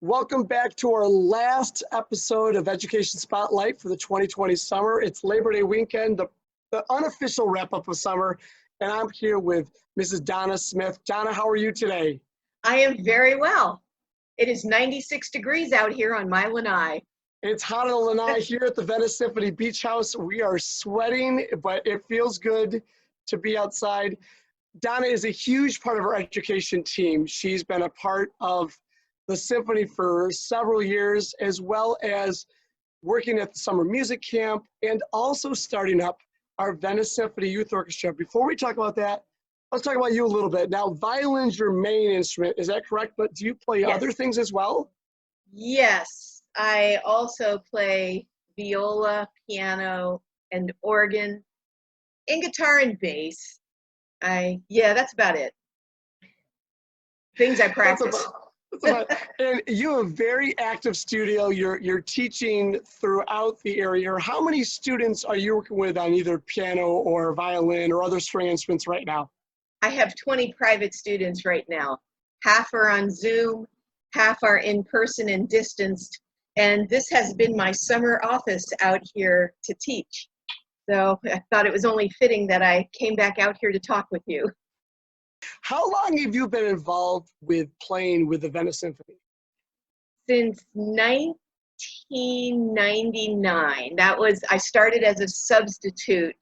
Welcome back to our last episode of Education Spotlight for the 2020 summer. It's Labor Day weekend, the unofficial wrap-up of summer, and I'm here with Mrs. Donna Smith. Donna, how are you today? I am very well. It is 96 degrees out here on my lanai. It's hot on the lanai here at the Venice Symphony Beach House. We are sweating, but it feels good to be outside. Donna is a huge part of our education team. She's been a part of the symphony for several years, as well as working at the summer music camp and also starting up our Venice Symphony Youth Orchestra. Before we talk about that, let's talk about you a little bit. Now, violin's your main instrument, is that correct? But do you play other things as well? Yes, I also play viola, piano, and organ, and guitar and bass. That's about it. Things I practice. And you have a very active studio. You're teaching throughout the area. How many students are you working with on either piano or violin or other string instruments right now? I have 20 private students right now. Half are on Zoom, half are in person and distanced. And this has been my summer office out here to teach. So I thought it was only fitting that I came back out here to talk with you. How long have you been involved with playing with the Venice Symphony? Since 1999. I started as a substitute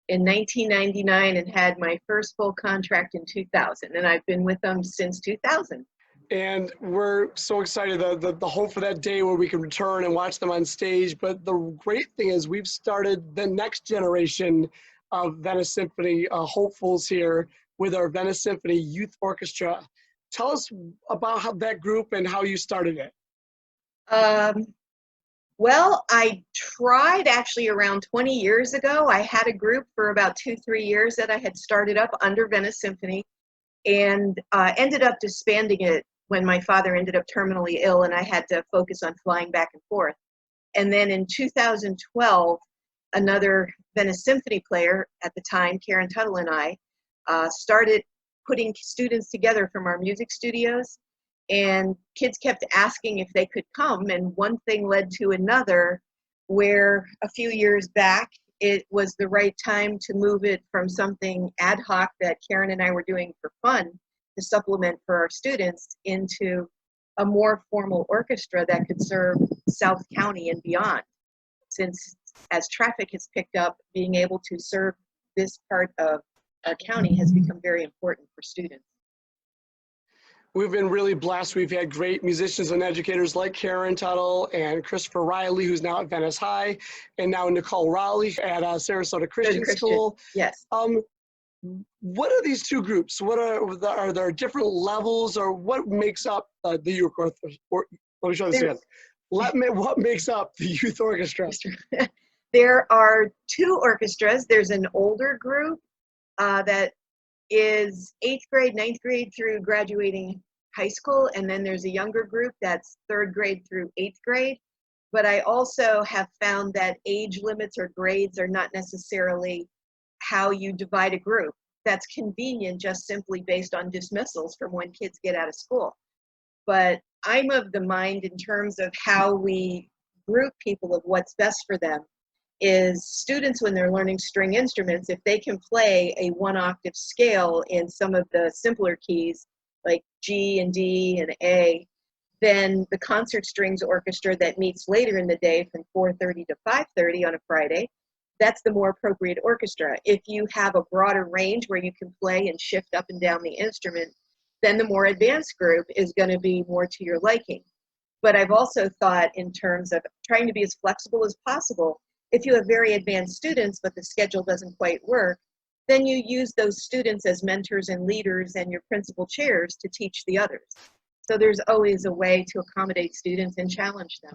in 1999 and had my first full contract in 2000. And I've been with them since 2000. And we're so excited, the hope for that day where we can return and watch them on stage. But the great thing is we've started the next generation of Venice Symphony hopefuls here with our Venice Symphony Youth Orchestra. Tell us about that group and how you started it. Well, I tried actually around 20 years ago. I had a group for about 2-3 years that I had started up under Venice Symphony and ended up disbanding it when my father ended up terminally ill and I had to focus on flying back and forth. And then in 2012, another Venice Symphony player at the time, Karen Tuttle and I, started putting students together from our music studios, and kids kept asking if they could come, and one thing led to another, where a few years back it was the right time to move it from something ad hoc that Karen and I were doing for fun to supplement for our students into a more formal orchestra that could serve South County and beyond. Since as traffic has picked up, being able to serve this part of our county has become very important for students. We've been really blessed. We've had great musicians and educators like Karen Tuttle and Christopher Riley, who's now at Venice High, and now Nicole Rowley at Sarasota Christian School. Yes. What are these two groups? Are there different levels, or what makes up the youth orchestra? Let me show this again. What makes up the youth orchestra? There are two orchestras. There's an older group that is 8th grade, 9th grade through graduating high school, and then there's a younger group that's 3rd grade through 8th grade. But I also have found that age limits or grades are not necessarily how you divide a group. That's convenient just simply based on dismissals from when kids get out of school. But I'm of the mind in terms of how we group people of what's best for them is students when they're learning string instruments, if they can play a 1-octave scale in some of the simpler keys like G and D and A, then the concert strings orchestra that meets later in the day from 4:30 to 5:30 on a Friday, that's the more appropriate orchestra. If you have a broader range where you can play and shift up and down the instrument, then the more advanced group is going to be more to your liking. But I've also thought in terms of trying to be as flexible as possible. If you have very advanced students, but the schedule doesn't quite work, then you use those students as mentors and leaders and your principal chairs to teach the others. So there's always a way to accommodate students and challenge them.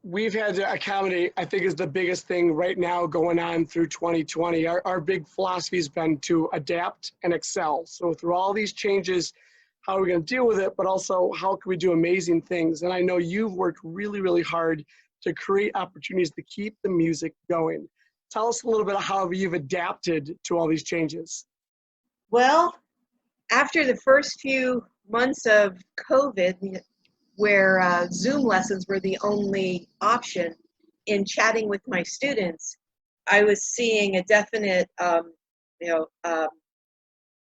We've had to accommodate, I think, is the biggest thing right now going on through 2020. Our big philosophy has been to adapt and excel. So through all these changes, how are we going to deal with it, but also how can we do amazing things? And I know you've worked really, really hard to create opportunities to keep the music going. Tell us a little bit of how you've adapted to all these changes. Well, after the first few months of COVID, where Zoom lessons were the only option, in chatting with my students, I was seeing a definite,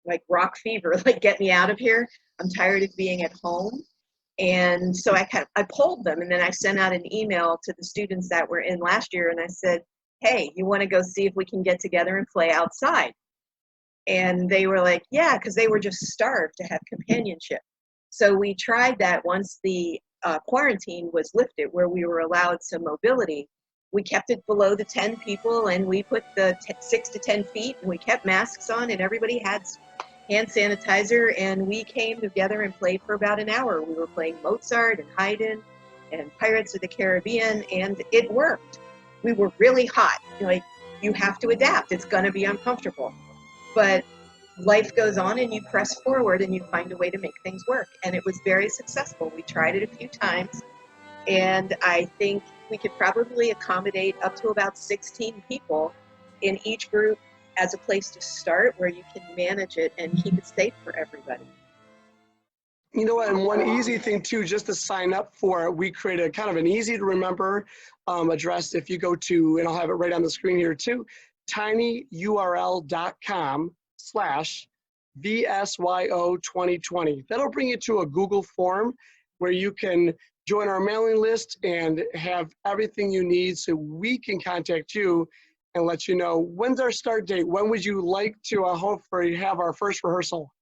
like rock fever, like get me out of here. I'm tired of being at home. And so I polled them, and then I sent out an email to the students that were in last year, and I said, hey, you want to go see if we can get together and play outside? And they were like, yeah, because they were just starved to have companionship. So we tried that once the quarantine was lifted, where we were allowed some mobility. We kept it below the 10 people, and we put the 6 to 10 feet, and we kept masks on, and everybody had hand sanitizer, and we came together and played for about an hour. We were playing Mozart and Haydn and Pirates of the Caribbean, and it worked. We were really hot. Like, you have to adapt. It's going to be uncomfortable. But life goes on, and you press forward, and you find a way to make things work. And it was very successful. We tried it a few times, and I think we could probably accommodate up to about 16 people in each group as a place to start, where you can manage it and keep it safe for everybody. You know what, and one easy thing too, just to sign up for it, we created kind of an easy to remember address. If you go to, and I'll have it right on the screen here too, tinyurl.com/VSYO 2020. That'll bring you to a Google form where you can join our mailing list and have everything you need so we can contact you and let you know when's our start date. When would you like to hopefully have our first rehearsal?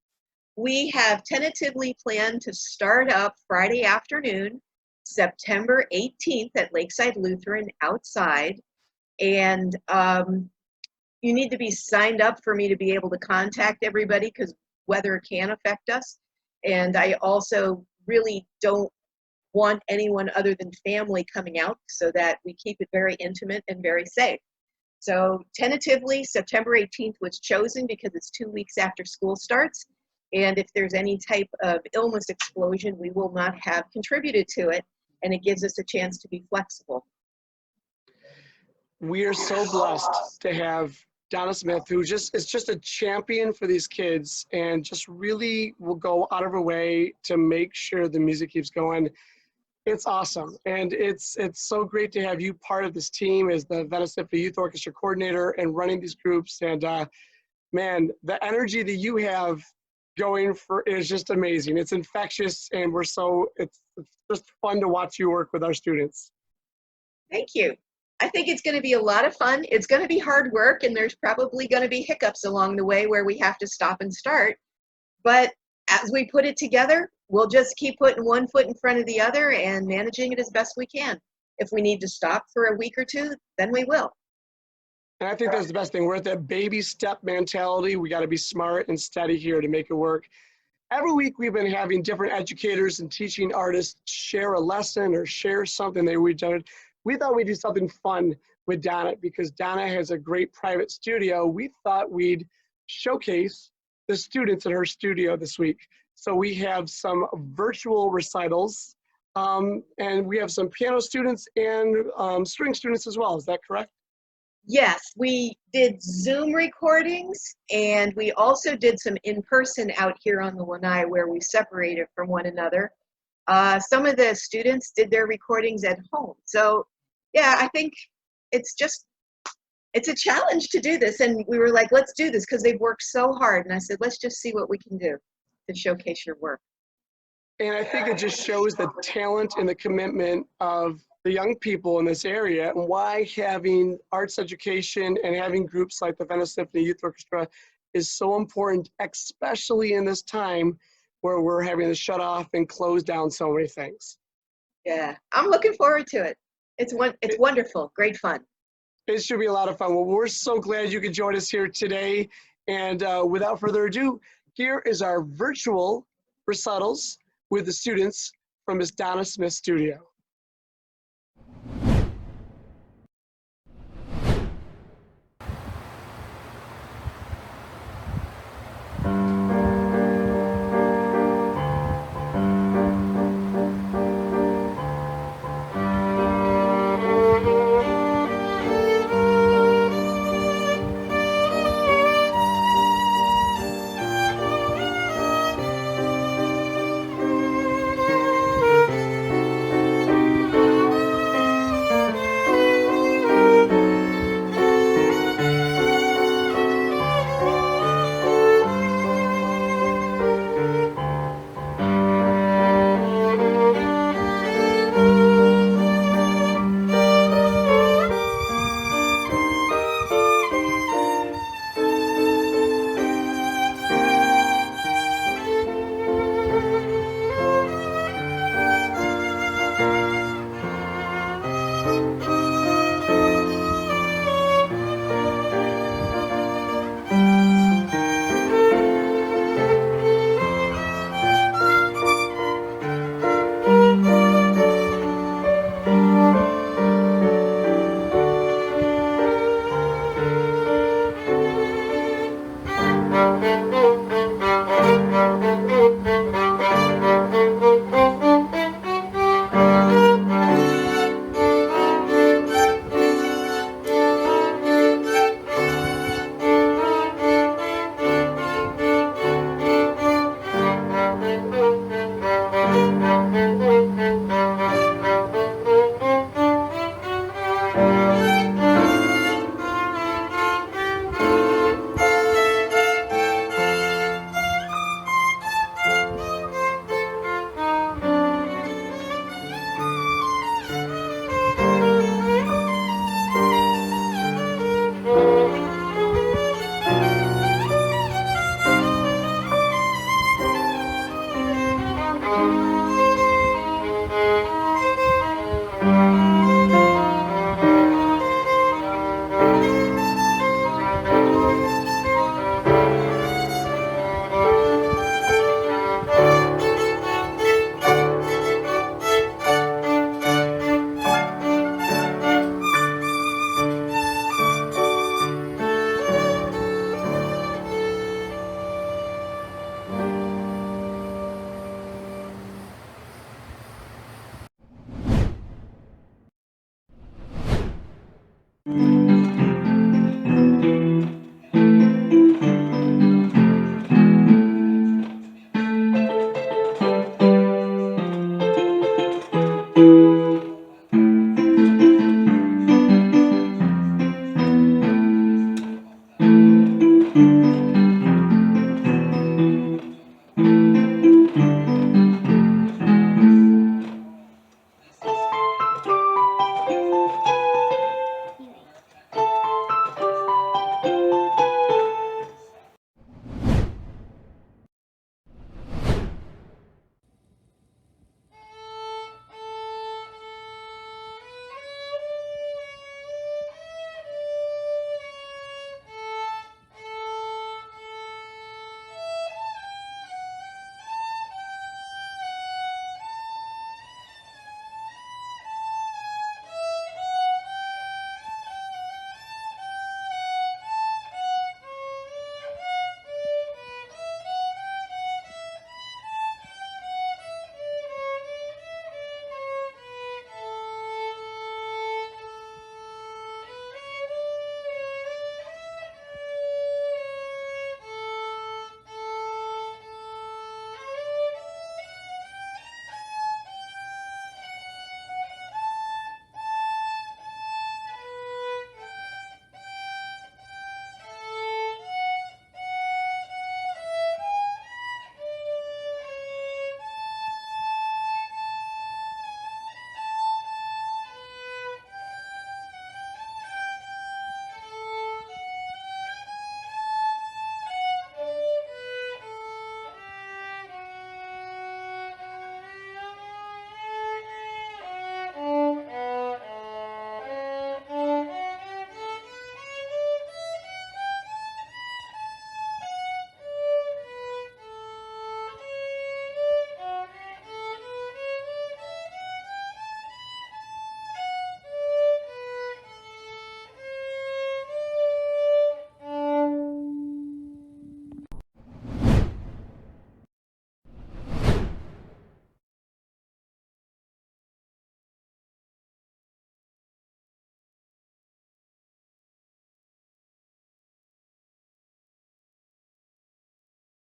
We have tentatively planned to start up Friday afternoon, September 18th at Lakeside Lutheran outside. And you need to be signed up for me to be able to contact everybody, because weather can affect us. And I also really don't want anyone other than family coming out, so that we keep it very intimate and very safe. So tentatively, September 18th was chosen because it's 2 weeks after school starts. And if there's any type of illness explosion, we will not have contributed to it. And it gives us a chance to be flexible. We are so blessed to have Donna Smith, who is just a champion for these kids and just really will go out of her way to make sure the music keeps going. It's awesome. And it's so great to have you part of this team as the Venice Symphony Youth Orchestra coordinator and running these groups. And man, the energy that you have going for is just amazing. It's infectious, and it's just fun to watch you work with our students. Thank you. I think it's going to be a lot of fun. It's going to be hard work, and there's probably going to be hiccups along the way where we have to stop and start. But as we put it together, we'll just keep putting one foot in front of the other and managing it as best we can. If we need to stop for a week or two, then we will. And I think that's the best thing. We're at that baby step mentality. We got to be smart and steady here to make it work. Every week we've been having different educators and teaching artists share a lesson or share something that we've done. We thought we'd do something fun with Donna, because Donna has a great private studio. We thought we'd showcase the students in her studio this week. So we have some virtual recitals, and we have some piano students and string students as well. Is that correct? Yes, we did Zoom recordings, and we also did some in-person out here on the Lanai, where we separated from one another. Some of the students did their recordings at home. So yeah, I think it's a challenge to do this. And we were like, let's do this, because they've worked so hard. And I said, let's just see what we can do to showcase your work. And I think it just shows the talent and the commitment of the young people in this area, and why having arts education and having groups like the Venice Symphony Youth Orchestra is so important, especially in this time where we're having to shut off and close down so many things. Yeah, I'm looking forward to it. It's wonderful, great fun. It should be a lot of fun. Well, we're so glad you could join us here today. And without further ado, here is our virtual recitals with the students from Miss Donna Smith studio.